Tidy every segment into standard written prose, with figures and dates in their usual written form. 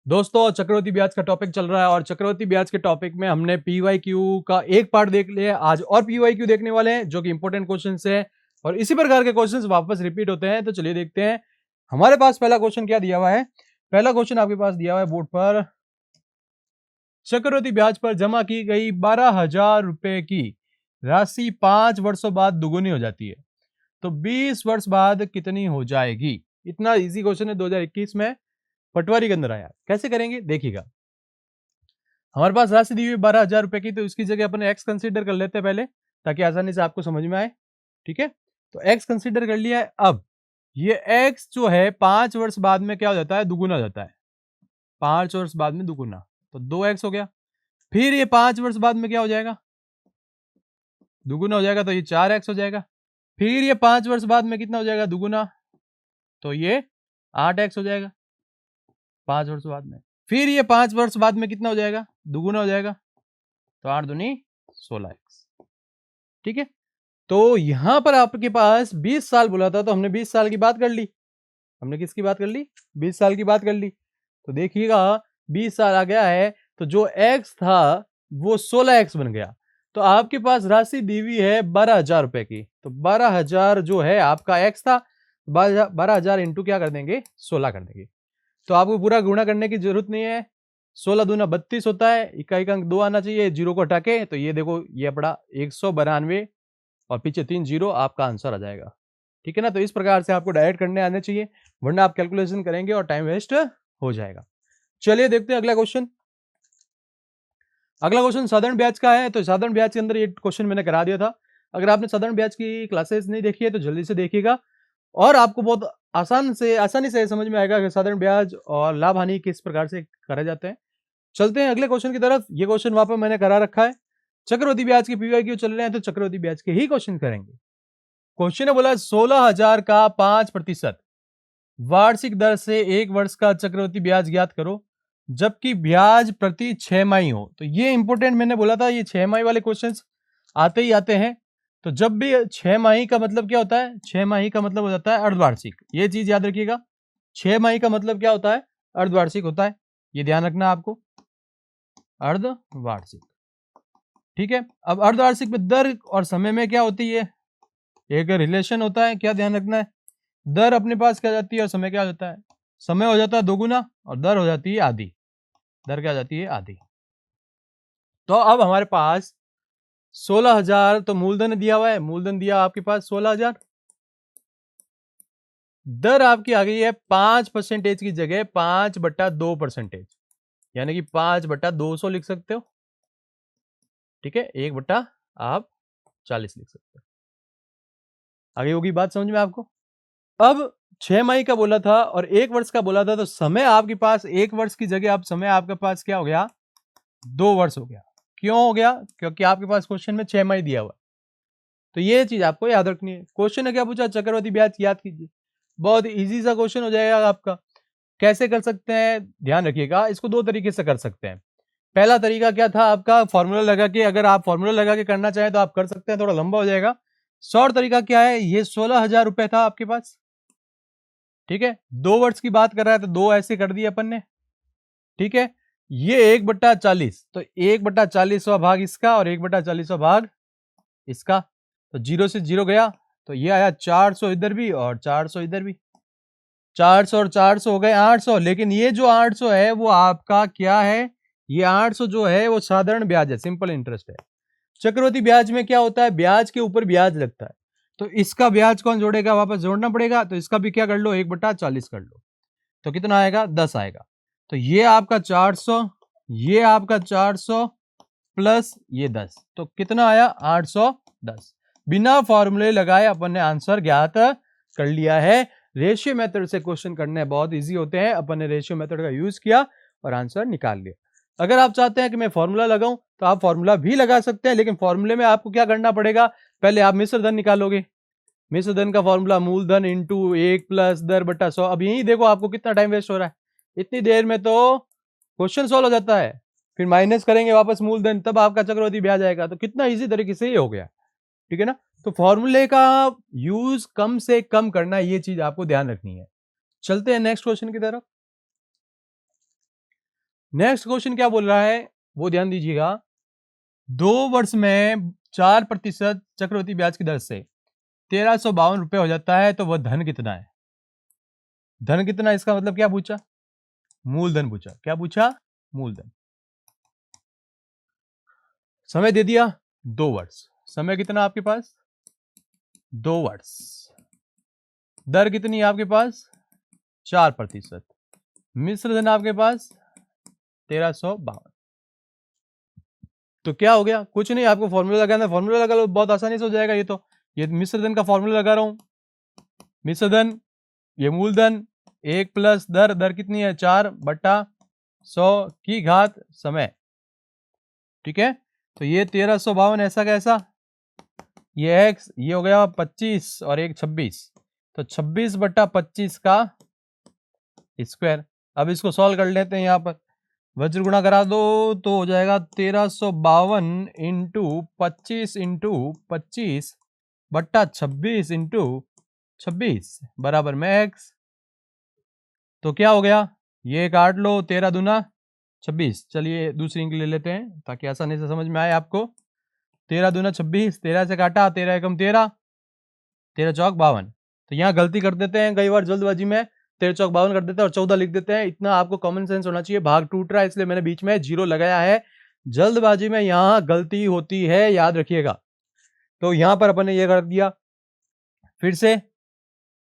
दोस्तों चक्रवृद्धि ब्याज का टॉपिक चल रहा है और चक्रवृद्धि ब्याज के टॉपिक में हमने पीवाईक्यू का एक पार्ट देख लिया। आज और पीवाईक्यू देखने वाले हैं जो कि इंपॉर्टेंट क्वेश्चंस है और इसी प्रकार के क्वेश्चंस वापस रिपीट होते हैं। तो चलिए देखते हैं हमारे पास पहला क्वेश्चन क्या दिया हुआ है। पहला क्वेश्चन आपके पास दिया हुआ है बोर्ड पर, चक्रवृद्धि ब्याज पर जमा की गई 12,000 रुपए की राशि 5 वर्षों बाद दुगुनी हो जाती है, तो 20 वर्ष बाद कितनी हो जाएगी। इतना इजी क्वेश्चन है 2021 में पटवारी के अंदर आया। कैसे करेंगे देखिएगा। हमारे पास राशि दी हुई 12,000 रुपए की, तो इसकी जगह अपन एक्स कंसीडर कर लेते हैं पहले, ताकि आसानी से आपको समझ में आए। ठीक है, तो एक्स कंसीडर कर लिया है। अब ये एक्स जो है 5 वर्ष बाद में क्या हो जाता है, दुगुना हो जाता है। 5 वर्ष बाद में दुगुना, तो 2x हो गया। फिर ये 5 वर्ष बाद में क्या हो जाएगा, दुगुना हो जाएगा, तो ये 4x हो जाएगा। फिर ये 5 वर्ष बाद में कितना हो जाएगा, दुगुना, तो ये 8x हो जाएगा 5 वर्ष बाद में। फिर ये 5 वर्ष बाद में कितना हो जाएगा, दुगुना हो जाएगा, तो 8 दूनी 16x। ठीक है, तो यहां पर आपके पास 20 साल बोला था, तो हमने 20 साल की बात कर ली। हमने किसकी बात कर ली, 20 साल की बात कर ली। तो देखिएगा 20 साल आ गया है, तो जो x था वो 16x बन गया। तो आपके पास राशि दी हुई है 12,000 रुपए की, तो 12,000 जो है आपका x था, 12,000 इंटू क्या कर देंगे, 16 कर देंगे। तो आपको पूरा गुणा करने की जरूरत नहीं है। 16 दूना 32 होता है, इक्का अंक 2 आना चाहिए, जीरो को हटा के, तो ये देखो ये पड़ा 192 और पीछे 3 जीरो, आपका आंसर आ जाएगा। ठीक है ना, तो इस प्रकार से आपको डायरेक्ट करने आने चाहिए, वरना आप कैलकुलेशन करेंगे और टाइम वेस्ट हो जाएगा। चलिए देखते हैं अगला क्वेश्चन। अगला क्वेश्चन साधारण ब्याज का है, तो साधारण ब्याज के अंदर ये क्वेश्चन मैंने करा दिया था। अगर आपने साधारण ब्याज की क्लासेस नहीं देखी है तो जल्दी से देखिएगा, और आपको बहुत आसानी से समझ में आएगा कि साधारण ब्याज और लाभ हानि किस प्रकार से करे जाते हैं। चलते हैं अगले क्वेश्चन की तरफ। ये क्वेश्चन वहां पर मैंने करा रखा है, चक्रवृद्धि ब्याज के पीवाईक्यू चल रहे हैं, तो चक्रवृद्धि ब्याज के ही क्वेश्चन करेंगे। क्वेश्चन है बोला 16,000 का 5% वार्षिक दर से 1 वर्ष का चक्रवृद्धि ब्याज ज्ञात करो, जबकि ब्याज प्रति 6 माही हो। तो ये इंपॉर्टेंट मैंने बोला था, ये 6 माही वाले क्वेश्चंस आते ही आते हैं। तो जब भी 6 माही का मतलब क्या होता है, 6 माही का मतलब हो जाता है अर्धवार्षिक। ये चीज याद रखिएगा, 6 माही का मतलब क्या होता है, अर्धवार्षिक होता है। ये ध्यान रखना आपको, अर्धवार्षिक। ठीक है, अब अर्धवार्षिक में दर और समय में क्या होती है, एक रिलेशन होता है। क्या ध्यान रखना है, दर अपने पास क्या जाती है और समय क्या हो जाता है, समय हो जाता है दोगुना और दर हो जाती है आधी। दर क्या जाती है, आधी। तो अब हमारे पास 16,000 तो मूलधन दिया हुआ है, मूलधन दिया आपके पास 16,000। दर आपकी आ गई है 5% की जगह 5/2%, यानी कि 5/200 लिख सकते हो। ठीक है, 1/ आप 40 लिख सकते हो। आगे होगी बात समझ में आपको। अब 6 माही का बोला था और 1 वर्ष का बोला था, तो समय आपके पास 1 वर्ष की जगह अब समय आपके पास क्या हो गया, 2 वर्ष हो गया। क्यों हो गया, क्योंकि आपके पास क्वेश्चन में 6 माही दिया हुआ है। तो ये चीज आपको याद रखनी है। क्वेश्चन ने क्या पूछा, चक्रवृद्धि ब्याज याद कीजिए। बहुत इजी सा क्वेश्चन हो जाएगा आपका। कैसे कर सकते हैं, ध्यान रखिएगा, इसको 2 तरीके से कर सकते हैं। पहला तरीका क्या था आपका, फॉर्मूला लगा के, अगर आप फॉर्मूला लगा के करना चाहें तो आप कर सकते हैं, थोड़ा लंबा हो जाएगा। शॉर्ट तरीका क्या है, ये 16,000 रुपए था आपके पास। ठीक है, 2 वर्ष की बात कर रहा है, तो 2 ऐसे कर दिए अपन ने। ठीक है, ये 1/40, तो 1/40वां भाग इसका और 1/40वां भाग इसका, तो 0 से 0 गया, तो ये आया 400 इधर भी और 400 इधर भी। 400 और 400 हो गए 800, लेकिन ये जो 800 है वो आपका क्या है, ये 800 जो है वो साधारण ब्याज है, सिंपल इंटरेस्ट है। चक्रवृद्धि ब्याज में क्या होता है, ब्याज के ऊपर ब्याज लगता है, तो इसका ब्याज कौन जोड़ेगा, वापस जोड़ना पड़ेगा, तो इसका भी क्या कर लो, 1/40 कर लो, तो कितना आएगा, 10 आएगा। तो ये आपका 400, ये आपका 400 प्लस ये 10, तो कितना आया, 810। बिना फॉर्मूले लगाए अपन ने आंसर ज्ञात कर लिया है। रेशियो मेथड से क्वेश्चन करने बहुत इजी होते हैं, अपन ने रेशियो मेथड का यूज किया और आंसर निकाल लिया। अगर आप चाहते हैं कि मैं फॉर्मूला लगाऊं तो आप फॉर्मूला भी लगा सकते हैं, लेकिन फॉर्मूले में आपको क्या करना पड़ेगा, पहले आप मिश्र धन निकालोगे। मिश्र धन का फॉर्मूला मूलधन इंटू 1 प्लस दर बटा 100। अब यही देखो आपको कितना टाइम वेस्ट हो रहा है, इतनी देर में तो क्वेश्चन सॉल्व हो जाता है। फिर माइनस करेंगे वापस मूलधन, तब आपका चक्रवृद्धि ब्याज आएगा। तो कितना इजी तरीके से ये हो गया। ठीक है ना, तो फॉर्मूले का यूज कम से कम करना, ये चीज आपको ध्यान रखनी है। चलते हैं नेक्स्ट क्वेश्चन की तरफ। नेक्स्ट क्वेश्चन क्या बोल रहा है वो ध्यान दीजिएगा। 2 वर्ष में 4% चक्रवृद्धि ब्याज की दर से 1352 रुपए हो जाता है, तो वह धन कितना है? धन कितना, इसका मतलब क्या पूछा? मूलधन पूछा। क्या पूछा? मूलधन। समय दे दिया 2 वर्ष। समय कितना आपके पास? 2 वर्ष। दर कितनी है आपके पास? 4%। मिश्र धन आपके पास 1352। तो क्या हो गया? कुछ नहीं, आपको फॉर्मूला लगाना, फॉर्मूला लगा लो, बहुत आसानी से हो जाएगा। ये मिश्र धन का फॉर्मूला लगा रहा हूं। मिश्र धन, ये मूलधन, 1 प्लस दर, दर कितनी है? 4/100 की घात समय। ठीक है, तो ये 1352 ऐसा कैसा, ये x, ये हो गया 25 और एक 26, तो 26/25 का स्क्वायर। अब इसको सॉल्व कर लेते हैं। यहां पर वज्र गुणा करा दो तो हो जाएगा 1352 इंटू 25/26 इंटू 26 बराबर में x। तो क्या हो गया? ये काट लो, 13 दूना 26। चलिए दूसरी इंक ले लेते हैं ताकि आसानी से समझ में आए आपको। 13 दूना 26, 13 से काटा, 13 एकम 13, 13 चौक 52। तो यहाँ गलती कर देते हैं कई बार जल्दबाजी में, 13 चौक 52 कर देते हैं और 14 लिख देते हैं। इतना आपको कॉमन सेंस होना चाहिए। भाग टूट रहा है इसलिए मैंने बीच में 0 लगाया है। जल्दबाजी में यहाँ गलती होती है, याद रखिएगा। तो यहाँ पर अपन ने ये कर दिया, फिर से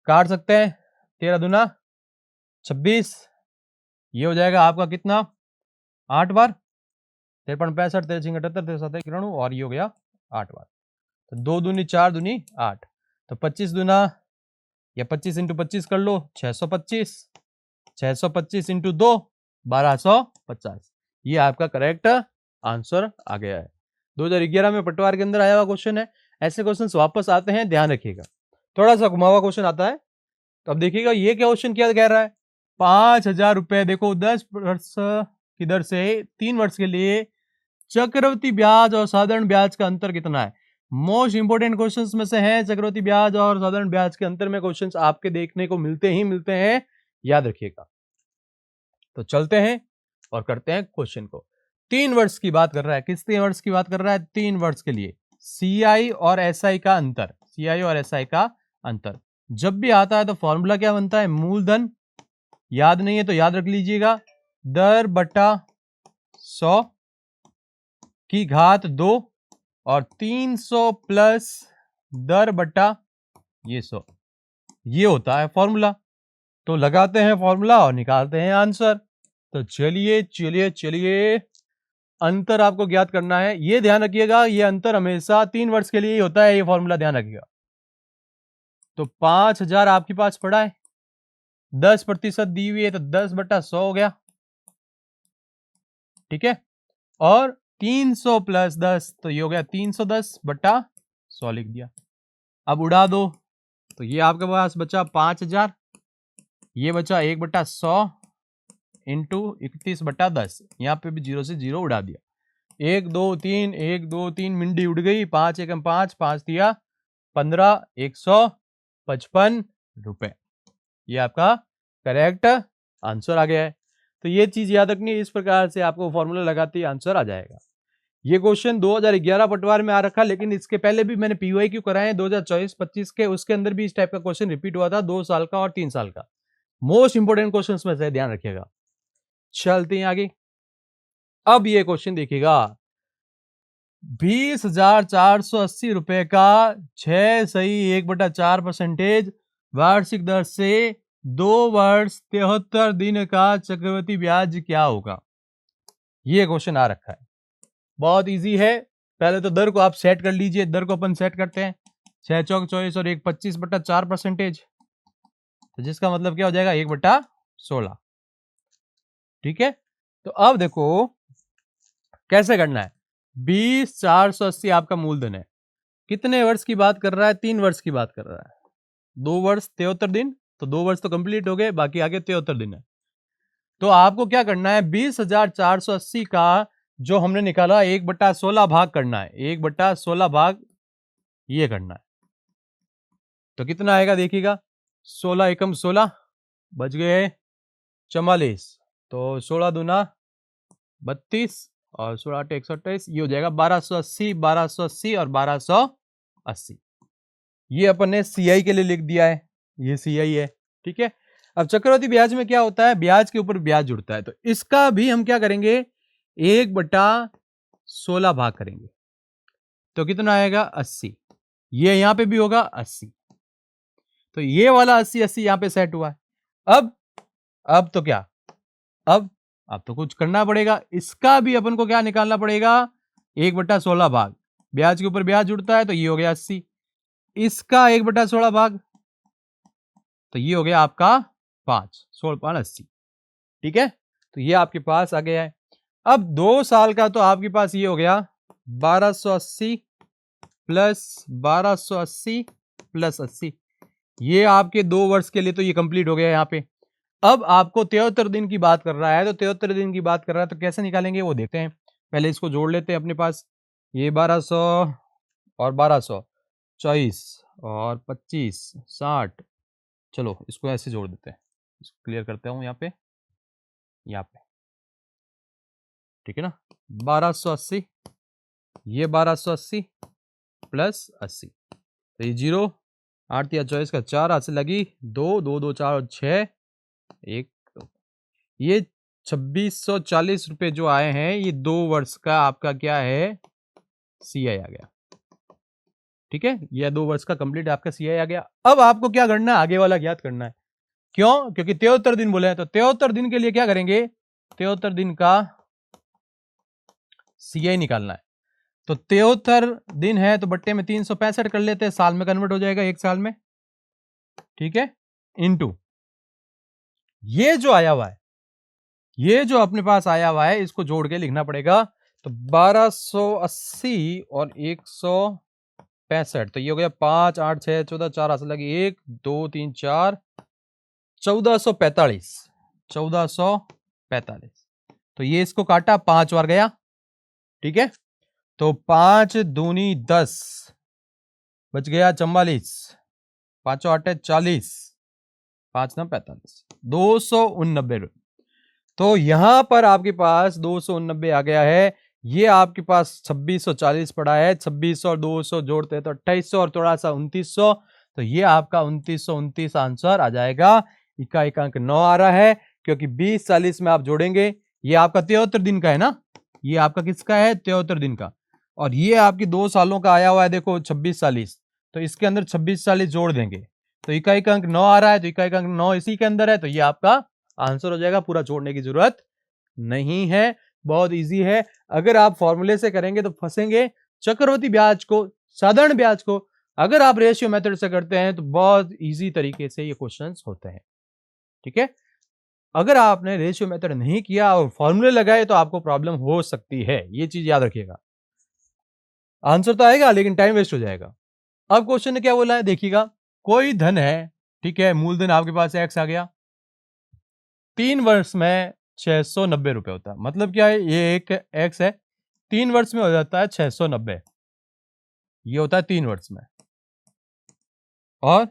काट सकते हैं। 13 दूना 26, ये हो जाएगा आपका कितना? 8 बार, 53 65 63 78 63 91, और ये हो गया 8 बार। तो 2 दूनी 4 दूनी 8, तो 25 दूना या 25 इंटू 25 कर लो, 625, 625 इंटू 2 1250। ये आपका करेक्ट आंसर आ गया है। 2011 में पटवार के अंदर आया हुआ क्वेश्चन है। ऐसे क्वेश्चन वापस आते हैं, ध्यान रखिएगा। थोड़ा सा घुमा हुआ क्वेश्चन आता है, तो अब देखिएगा ये क्वेश्चन क्या कह रहा है। 5000 रुपए, देखो 10 वर्ष की दर से 3 वर्ष के लिए चक्रवृद्धि ब्याज और साधारण ब्याज का अंतर कितना है? मोस्ट इंपोर्टेंट क्वेश्चंस में से है। चक्रवृद्धि ब्याज और साधारण ब्याज के अंतर में क्वेश्चंस आपके देखने को मिलते हैं, याद रखिएगा। तो चलते हैं और करते हैं क्वेश्चन को। 3 वर्ष की बात कर रहा है। किस 3 वर्ष की बात कर रहा है? 3 वर्ष के लिए सीआई और एसआई का अंतर। सीआई और एसआई का अंतर जब भी आता है तो फॉर्मूला क्या बनता है? मूलधन। याद नहीं है तो याद रख लीजिएगा, दर बटा 100 की घात 2 और 300 प्लस दर बटा ये 100, ये होता है फॉर्मूला। तो लगाते हैं फॉर्मूला और निकालते हैं आंसर। तो चलिए चलिए चलिए, अंतर आपको ज्ञात करना है। ये ध्यान रखिएगा, ये अंतर हमेशा 3 वर्ष के लिए ही होता है, ये फॉर्मूला ध्यान रखिएगा। तो 5000 आपके पास पड़ा है, 10% दी हुई है तो 10/100 हो गया। ठीक है, और 300 प्लस 10 तो ये हो गया 310/100 लिख दिया। अब उड़ा दो तो ये आपके पास बचा 5000, ये बचा 1/100 इंटू 31/10। यहाँ पे भी 0 से 0 उड़ा दिया। 1 2 3 1 2 3 मिंडी उड़ गई। 5 एकम 5, 5 दिया 15, 155 रुपए। ये आपका करेक्ट आंसर आ गया है। तो ये चीज याद रखनी है, इस प्रकार से आपको फॉर्मूला लगाते ही आंसर आ जाएगा। ये क्वेश्चन 2011 पटवार में आ रखा, लेकिन इसके पहले भी मैंने पीवाईक्यू कराए 2024-25 के, उसके अंदर भी इस टाइप का क्वेश्चन रिपीट हुआ था, 2 साल का और 3 साल का। मोस्ट इंपोर्टेंट क्वेश्चंस में से, ध्यान रखिएगा। चलते हैं आगे। अब ये क्वेश्चन देखिएगा, 20,480 रुपए का 6 सही 1/4% वार्षिक दर से 2 वर्ष 73 दिन का चक्रवृद्धि ब्याज क्या होगा? ये क्वेश्चन आ रखा है, बहुत इजी है। पहले तो दर को आप सेट कर लीजिए। दर को अपन सेट करते हैं, 6 चौक 24 और 1 25/4%, तो जिसका मतलब क्या हो जाएगा? 1/16। ठीक है, तो अब देखो कैसे करना है। 20,480 आपका मूलधन है। कितने वर्ष की बात कर रहा है? 3 वर्ष की बात कर रहा है। 2 वर्ष 73 दिन, तो 2 वर्ष तो कंप्लीट हो गए, बाकी आगे 73 दिन है। तो आपको क्या करना है? 20,480 का जो हमने निकाला 1/16 भाग करना है। 1/16 भाग ये करना है, तो कितना आएगा देखिएगा। 16 एकम 16 बच गए 44, तो 16 दूना 32 और 16 8 128, ये हो जाएगा 1280, 1280 और 1280। ये अपन ने CI के लिए लिख दिया है, ये CI है, ठीक है। अब चक्रवृद्धि ब्याज में क्या होता है, ब्याज के ऊपर ब्याज जुड़ता है, तो इसका भी हम क्या करेंगे, 1/16 भाग करेंगे, तो कितना आएगा 80। ये यहां पे भी होगा 80, तो ये वाला 80 80 यहां पे सेट हुआ है। अब तो क्या, अब तो कुछ करना पड़ेगा, इसका भी अपन को क्या निकालना पड़ेगा, 1/16 भाग, ब्याज के ऊपर ब्याज जुड़ता है, तो ये हो गया 80, इसका 1/16 भाग, तो ये हो गया आपका 5, 16 5 80, ठीक है। तो ये आपके पास आ गया है। अब 2 साल का तो आपके पास ये हो गया 1280 प्लस 1280 प्लस 80, ये आपके 2 वर्ष के लिए तो ये कंप्लीट हो गया यहाँ पे। अब आपको 73 दिन की बात कर रहा है, तो 73 दिन की बात कर रहा है तो कैसे निकालेंगे वो देखते हैं। पहले इसको जोड़ लेते हैं अपने पास, ये 1200 और 1200 24 और 25 60, चलो इसको ऐसे जोड़ देते हैं, इसको क्लियर करता हूं यहाँ पे, ठीक है ना। 1280, ये 1280 प्लस 80, तो ये 0 8 या 24 का 4 हाथ से लगी, 2 2 2 4 और 6 1, ये 2640 रुपए जो आए हैं, ये 2 वर्ष का आपका क्या है, CI आ गया, ठीक है। ये 2 वर्ष का कंप्लीट आपका CI आ गया। अब आपको क्या करना है, आगे वाला ज्ञात करना है, क्यों, क्योंकि 73 दिन बोले हैं, तो 73 दिन के लिए क्या करेंगे, 73 दिन का CI निकालना है। तो 73 दिन है तो बट्टे में 365 कर लेते हैं, साल में कन्वर्ट हो जाएगा, 1 साल में, ठीक है, इनटू ये जो आया हुआ है, ये जो अपने पास आया हुआ है, इसको जोड़ के लिखना पड़ेगा। तो 1280 और 165, तो ये हो गया 5 8 6 14 4 हाथ से लगी 1 2 3 4 1445, 1445, तो ये इसको काटा 5 बार गया, ठीक है। तो 5 दूनी 10, बच गया 44, 5 8 40, 5 9 45, 289 रुपए। तो यहां पर आपके पास 289 आ गया है। ये आपके पास 2640 पड़ा है, 2600 और 200 जोड़ते हैं तो 2800 और थोड़ा सा 2900, तो ये आपका 2929 आंसर आ जाएगा। इकाई का अंक 9 आ रहा है, क्योंकि 20 40 में आप जोड़ेंगे, ये आपका 73 दिन का है ना, ये आपका किसका है, 73 दिन का, और ये आपकी 2 सालों का आया हुआ है, देखो 26 40, तो इसके अंदर 26 40 जोड़ देंगे, तो इकाई का अंक 9 आ रहा है, तो इकाई का अंक 9 इसी के अंदर है, तो ये आपका आंसर हो जाएगा, पूरा जोड़ने की जरूरत नहीं है, बहुत इजी है। अगर आप फॉर्मूले से करेंगे तो फंसेंगे, चक्रवृद्धि ब्याज को, साधारण ब्याज को अगर आप रेशियो मेथड से करते हैं तो बहुत इजी तरीके से ये क्वेश्चंस होते हैं, ठीक है। अगर आपने रेशियो मेथड नहीं किया और फॉर्मूले लगाए तो आपको प्रॉब्लम हो सकती है, ये चीज याद रखिएगा। आंसर तो आएगा लेकिन टाइम वेस्ट हो जाएगा। अब क्वेश्चन ने क्या बोला है, देखिएगा, कोई धन है, ठीक है, मूलधन आपके पास एक्स आ गया, 3 वर्ष में 690 रुपए होता है, मतलब क्या है, ये एक एक्स है, 3 वर्ष में हो जाता है 690, ये होता है 3 वर्ष में। और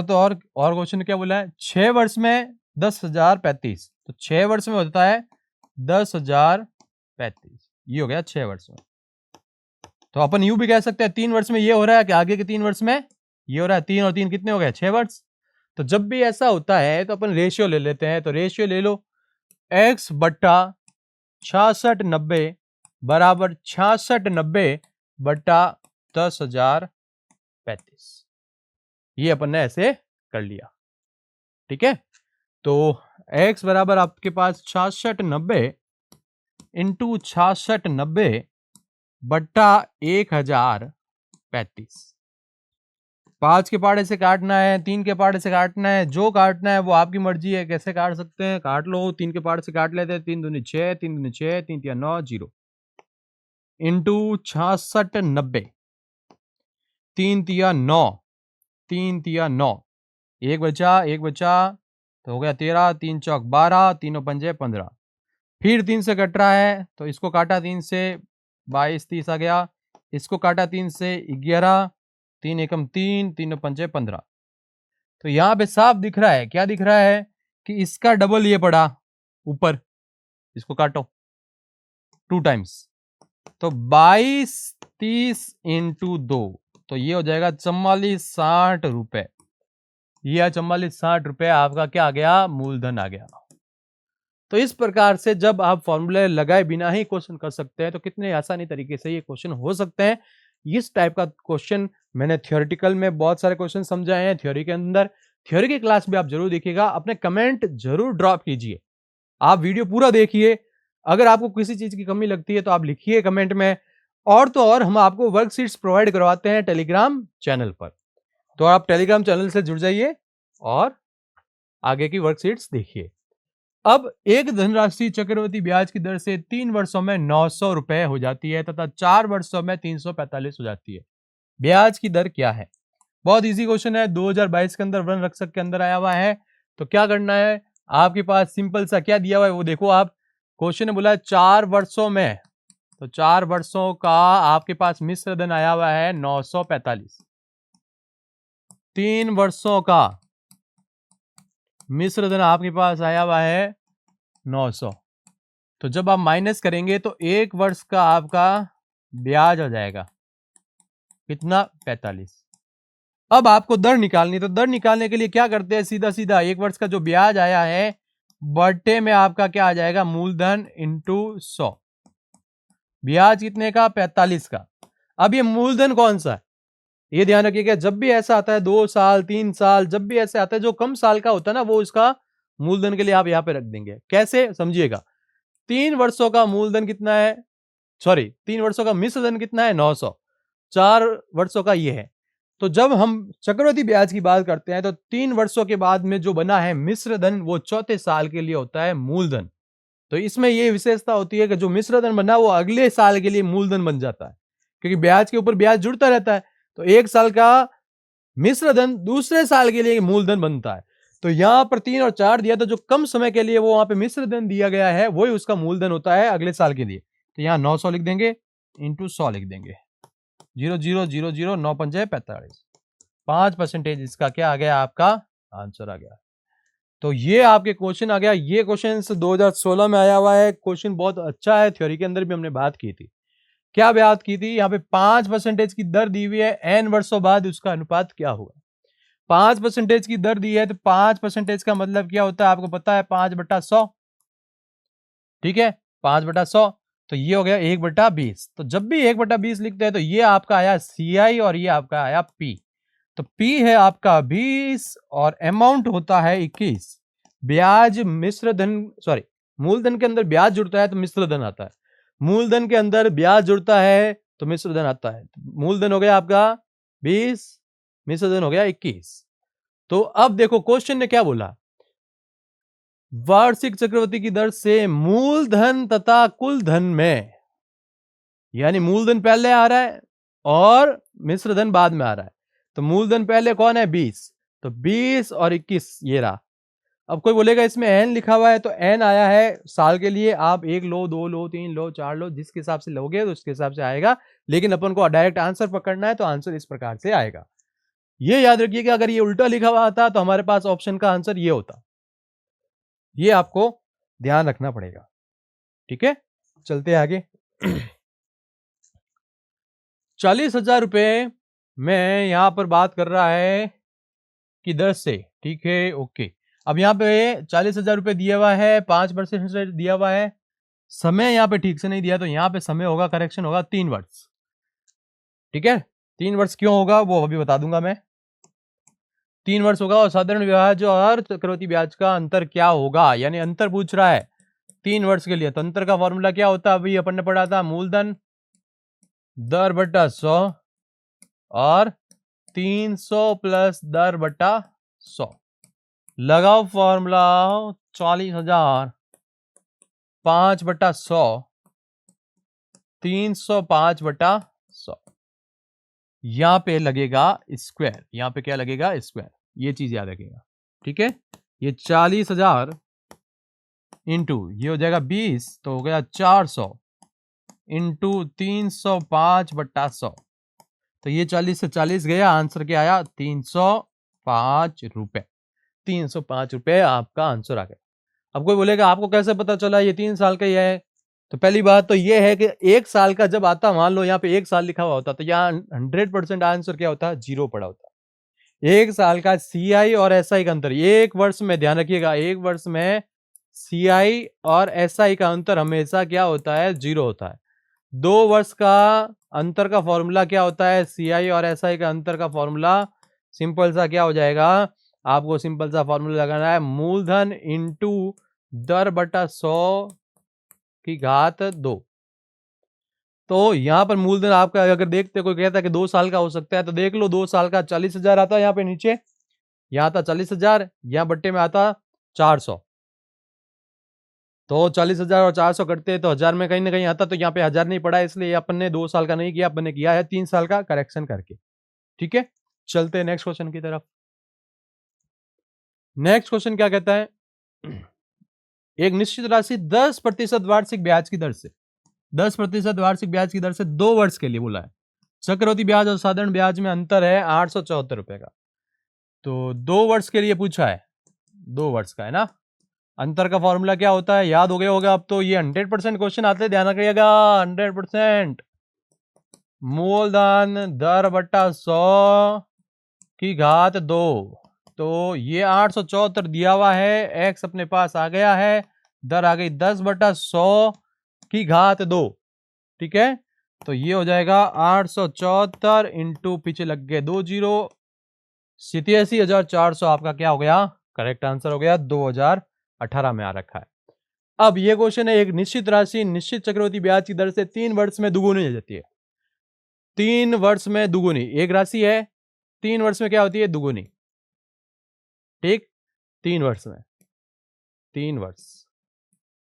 तो और क्वेश्चन ने क्या बोला है, 6 वर्ष में 10,035, तो 6 वर्ष में होता है 10,035, ये हो गया 6 वर्ष में। तो अपन यूं भी कह सकते हैं 3 वर्ष में ये हो रहा है कि आगे के 3 वर्ष में ये हो रहा है, 3 और 3 कितने हो गए, 6 वर्ष। तो जब भी ऐसा होता है तो अपन रेशियो ले लेते हैं, तो रेशियो ले लो, x बट्टा 6690 बराबर 6690 बट्टा 10,035, ये अपन ने ऐसे कर लिया, ठीक है। तो x बराबर आपके पास 6690 इंटू 6690 बट्टा 1035, 5 के पहाड़े से काटना है, 3 के पहाड़े से काटना है, जो काटना है वो आपकी मर्जी है, कैसे काट सकते हैं, काट लो, 3 के पहाड़े से काट लेते हैं, 3 दूनी 6, 3 दूनी 6, 3 तिया 9, 0 इंटू 6690, 3 तिया 9, 3 तिया 9, एक बचा तो हो गया 13, 3 चौक 12, तीनों पंजे 15, फिर 3 से कट रहा है तो इसको काटा 3 से 22 30 आ गया, इसको काटा 3 से 11, 3 एकम 3, तीनों पंजे 15। तो यहां पे साफ दिख रहा है, क्या दिख रहा है कि इसका डबल ये पड़ा ऊपर, इसको काटो, 2 टाइम्स, तो 22 30 इंटू 2, तो ये हो जाएगा 4460 रुपए। ये 4460 रुपए आपका क्या आ गया, मूलधन आ गया। तो इस प्रकार से जब आप फॉर्मूले लगाए बिना ही क्वेश्चन कर सकते हैं तो कितने आसानी तरीके से ये क्वेश्चन हो सकते हैं। इस टाइप का क्वेश्चन मैंने थ्योरेटिकल में बहुत सारे क्वेश्चन समझाए हैं, थ्योरी के अंदर। थ्योरी की क्लास भी आप जरूर देखिएगा, अपने कमेंट जरूर ड्रॉप कीजिए, आप वीडियो पूरा देखिए। अगर आपको किसी चीज की कमी लगती है तो आप लिखिए कमेंट में। और तो और हम आपको वर्कशीट्स प्रोवाइड करवाते हैं टेलीग्राम चैनल पर, तो आप टेलीग्राम चैनल से जुड़ जाइए और आगे की वर्कशीट्स देखिए। अब एक धनराशि चक्रवृद्धि ब्याज की दर से 3 वर्षों में 900 रुपए हो जाती है तथा 4 वर्षों में 345 हो जाती है। ब्याज की दर क्या है? बहुत इजी क्वेश्चन है, 2022 के अंदर वन रक्षक के अंदर आया हुआ है। तो क्या करना है, आपके पास सिंपल सा क्या दिया हुआ है वो देखो आप। क्वेश्चन ने बोला है 4 वर्षों में, तो 4 वर्षों का आपके पास मिश्र धन आया हुआ है 945। 3 वर्षों का मिश्र धन आपके पास आया हुआ है 900। तो जब आप माइनस करेंगे तो 1 वर्ष का आपका ब्याज आ जाएगा कितना, 45। अब आपको दर निकालनी, तो दर निकालने के लिए क्या करते हैं, सीधा सीधा 1 वर्ष का जो ब्याज आया है बट्टे में आपका क्या आ जाएगा, मूलधन इंटू 100। ब्याज कितने का, 45 का। अब ये मूलधन कौन सा है, ये ध्यान रखिएगा, जब भी ऐसा आता है 2 साल 3 साल, जब भी ऐसे आता है जो कम साल का होता है ना, वो इसका मूलधन के लिए आप यहां पे रख देंगे। कैसे, समझिएगा। 3 वर्षों का मूलधन कितना है, सॉरी 3 वर्षों का मिश्र धन कितना है, 900। 4 वर्षों का ये है। तो जब हम चक्रवृद्धि ब्याज की बात करते हैं तो 3 वर्षों के बाद में जो बना है मिश्र धन, वो चौथे साल के लिए होता है मूलधन। तो इसमें ये विशेषता होती है कि जो मिश्र धन बना वो अगले साल के लिए मूलधन बन जाता है, क्योंकि ब्याज के ऊपर ब्याज जुड़ता रहता है। तो 1 साल का मिश्र धन दूसरे साल के लिए मूलधन बनता है। तो यहां पर 3 और 4 दिया, तो जो कम समय के लिए वो वहां पे मिश्र धन दिया गया है वही उसका मूलधन होता है अगले साल के लिए। तो यहां 900 लिख देंगे, इंटू 100 लिख देंगे, 0000 9 पंजे 45, 5% इसका क्या आ गया, आपका आंसर आ गया। तो ये आपके क्वेश्चन आ गया। ये क्वेश्चन 2016 में आया हुआ है, क्वेश्चन बहुत अच्छा है, थ्योरी के अंदर भी हमने बात की थी। क्या बात की थी, यहाँ पे 5% की दर दी हुई है, एन वर्षों बाद उसका अनुपात क्या होगा। 5% की दर दी है, तो 5% का मतलब क्या होता है आपको पता है, 5/100। ठीक है, 5/100, तो ये हो गया 1/20। तो जब भी 1/20 लिखते हैं तो ये आपका आया CI और ये आपका आया P। तो P है आपका 20 और अमाउंट होता है 21। ब्याज मिश्र धन, सॉरी मूलधन के अंदर ब्याज जुड़ता है तो मिश्र धन आता है, मूलधन के अंदर ब्याज जुड़ता है तो मिश्र धन आता है। मूलधन हो गया आपका 20, मिश्र धन हो गया 21। तो अब देखो क्वेश्चन ने क्या बोला, वार्षिक चक्रवृद्धि की दर से मूलधन तथा कुल धन में, यानी मूलधन पहले आ रहा है और मिश्र धन बाद में आ रहा है। तो मूलधन पहले कौन है, 20, तो 20 और 21 ये रहा। अब कोई बोलेगा इसमें एन लिखा हुआ है, तो एन आया है साल के लिए, आप 1 लो 2 लो 3 लो 4 लो, जिसके हिसाब से लोगे तो उसके हिसाब से आएगा। लेकिन अपन को डायरेक्ट आंसर पकड़ना है तो आंसर इस प्रकार से आएगा। ये याद रखिए कि अगर ये उल्टा लिखा हुआ था तो हमारे पास ऑप्शन का आंसर ये होता। ये आपको ध्यान रखना पड़ेगा। ठीक है, चलते आगे। 40,000 रुपए में यहां पर बात कर रहा है कि दर से, ठीक है, ओके। अब यहाँ पे 40,000 रुपए दिया हुआ है, 5% दिया हुआ है, समय यहाँ पे ठीक से नहीं दिया, तो यहाँ पे समय होगा, करेक्शन होगा 3 वर्ष। ठीक है, 3 वर्ष क्यों होगा वो अभी बता दूंगा मैं। 3 वर्ष होगा और साधारण ब्याज और चक्रवृद्धि ब्याज का अंतर क्या होगा, यानी अंतर पूछ रहा है 3 वर्ष के लिए। तो अंतर का फॉर्मूला क्या होता है, अभी अपन ने पढ़ा था, मूलधन दर बटा 100 और 300 प्लस दर बटा 100। लगाओ फॉर्मूला, 40,000 5/100 305/100, यहां पे लगेगा स्क्वायर, यहां पे क्या लगेगा, स्क्वायर। ये चीज याद रखिएगा। ठीक है, ये 40,000 इंटू ये हो जाएगा 20, तो हो गया 400 इंटू 305/100। तो ये 40 से 40 गया, आंसर क्या आया, 305 रुपए। 305 रुपए आपका आंसर आ गया। अब कोई बोलेगा आपको कैसे पता चला ये 3 साल का ही है, तो पहली बात तो ये है कि एक साल का जब आता, मान लो यहाँ पे एक साल लिखा हुआ होता तो यहाँ 100% आंसर क्या होता, 0 पड़ा होता। एक साल का CI और SI का अंतर, एक वर्ष में ध्यान रखिएगा, एक वर्ष में CI और SI का अंतर हमेशा क्या होता है, 0 होता है। 2 वर्ष का अंतर का फॉर्मूला क्या होता है, CI और SI का अंतर का फॉर्मूला सिंपल सा क्या हो जाएगा, आपको सिंपल सा फॉर्मूला लगाना है, मूलधन इंटू दर बटा 100 की घात 2। तो यहां पर मूलधन आपका अगर देखते कोई कहता है कि 2 साल का हो सकता है, तो देख लो 2 साल का 40,000 आता है यहाँ पे नीचे, यहाँ आता 40,000, यहाँ बट्टे में आता 400। तो 40,000 और 400 करते हैं तो 1000 में कहीं ना कहीं आता, तो यहाँ पे 1000 नहीं पड़ा, इसलिए अपन ने 2 साल का नहीं किया, अपन ने किया है 3 साल का करेक्शन करके। ठीक है, चलते हैं नेक्स्ट क्वेश्चन की तरफ। नेक्स्ट क्वेश्चन क्या कहता है, एक निश्चित राशि 10% वार्षिक ब्याज की दर से, 10% वार्षिक ब्याज की दर से 2 वर्ष के लिए बोला है। चक्रवृद्धि ब्याज और साधारण ब्याज में अंतर है 874 रुपए का। तो 2 वर्ष के लिए पूछा है, 2 वर्ष का है ना। अंतर का फॉर्मूला क्या होता है, याद हो गया होगा अब तो, ये 100% क्वेश्चन आते हैं, ध्यान रखिएगा 100%। मूलधन दर बट्टा 100 की घात 2। तो ये 874 दिया हुआ है, एक्स अपने पास आ गया है, दर आ गई 10 बटा 100 की घात 2। ठीक है, तो ये हो जाएगा 874 इंटू पीछे लग गए 2 जीरो, 87,400 आपका क्या हो गया, करेक्ट आंसर हो गया, 2018 में आ रखा है। अब ये क्वेश्चन है, एक निश्चित राशि निश्चित चक्रवृद्धि ब्याज की दर से 3 वर्ष में दुगुनी हो जाती है। 3 वर्ष में दुगुनी, एक राशि है 3 वर्ष में क्या होती है, दुगुनी। ठीक, 3 वर्ष में, 3 वर्ष,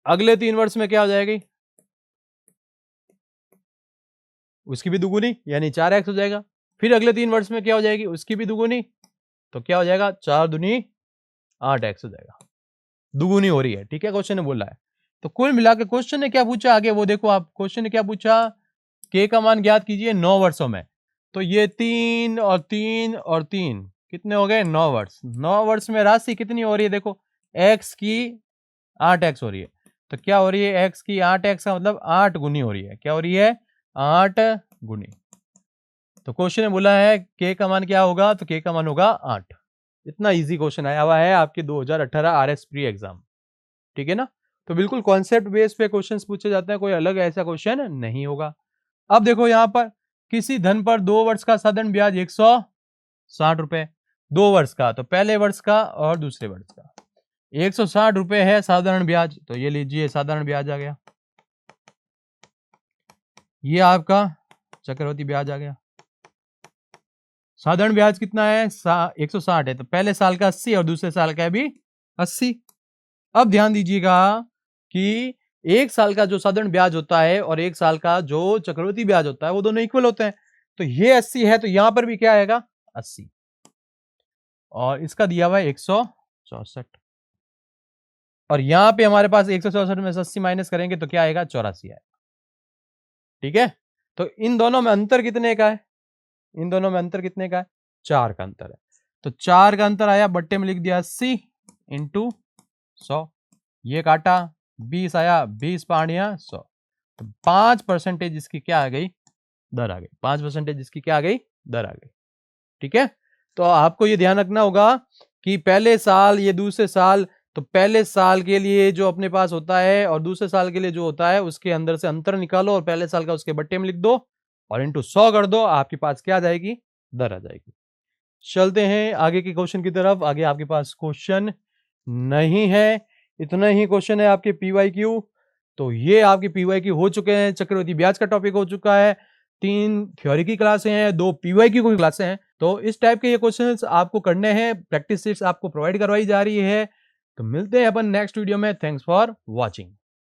अगले 3 वर्ष में क्या हो जाएगी, उसकी भी दुगुनी, यानी 4x हो जाएगा। फिर अगले 3 वर्ष में क्या हो जाएगी, उसकी भी दुगुनी, तो क्या हो जाएगा, 4 दूनी 8x हो जाएगा, दुगुनी हो रही है। ठीक है, क्वेश्चन ने बोला है। तो कुल मिलाकर क्वेश्चन ने क्या पूछा आगे वो देखो आप, क्वेश्चन ने क्या पूछा, k का मान ज्ञात कीजिए 9 वर्षों में। तो ये 3 और 3 और 3 कितने हो गए, 9 वर्ष। 9 वर्ष में राशि कितनी हो रही है, देखो x की 8x हो रही है। तो क्या हो रही है, x की 8x का मतलब 8 गुनी हो रही है, क्या हो रही है, 8 गुनी। तो क्वेश्चन ने बोला है k का मान क्या होगा, तो k का मान होगा 8। इतना इजी क्वेश्चन आया हुआ है आपके 2018 RS प्री एग्जाम। ठीक है ना, तो बिल्कुल कॉन्सेप्ट बेस पे क्वेश्चंस पूछे जाते हैं, कोई अलग ऐसा क्वेश्चन नहीं होगा। अब देखो यहां पर किसी धन पर 2 वर्ष का साधारण ब्याज 160 रुपए, 2 वर्ष का, तो पहले वर्ष का और दूसरे वर्ष का 160 रुपए है साधारण ब्याज, तो ये लीजिए साधारण ब्याज आ गया, ये आपका चक्रवृद्धि ब्याज आ गया। साधारण ब्याज कितना है, 160 है, तो पहले साल का 80 और दूसरे साल का भी 80। अब ध्यान दीजिएगा कि एक साल का जो साधारण ब्याज होता है और एक साल का जो चक्रवृद्धि ब्याज होता है वो दोनों इक्वल होते हैं। तो ये 80 है, तो यहां पर भी क्या आएगा, 80, और इसका दिया हुआ है 164, और यहां पे हमारे पास 164 में 80 माइनस करेंगे तो क्या आएगा, 84 आएगा। ठीक है, तो इन दोनों में अंतर कितने का है, इन दोनों में अंतर कितने का है, 4 का अंतर है। तो 4 का अंतर आया, बट्टे में लिख दिया 80 इंटू 100, ये काटा 20 आया, 20 पाणिया 100, तो 5% इसकी क्या आ गई, दर आ गई, 5% इसकी क्या आ गई, दर आ गई। ठीक है, तो आपको ये ध्यान रखना होगा कि पहले साल ये दूसरे साल, तो पहले साल के लिए जो अपने पास होता है और दूसरे साल के लिए जो होता है उसके अंदर से अंतर निकालो और पहले साल का उसके बट्टे में लिख दो और इंटू 100 कर दो, आपके पास क्या आ जाएगी, दर आ जाएगी। चलते हैं आगे के क्वेश्चन की तरफ। आगे आपके पास क्वेश्चन नहीं है, इतना ही क्वेश्चन है आपके PYQ। तो ये आपके PYQ हो चुके हैं, चक्रवृद्धि ब्याज का टॉपिक हो चुका है, 3 थ्योरी की क्लासें हैं, 2 PYQ की क्लासें हैं। तो इस टाइप के ये क्वेश्चंस आपको करने हैं, प्रैक्टिस सीट्स आपको प्रोवाइड करवाई जा रही है। तो मिलते हैं अपन नेक्स्ट वीडियो में, थैंक्स फॉर वॉचिंग।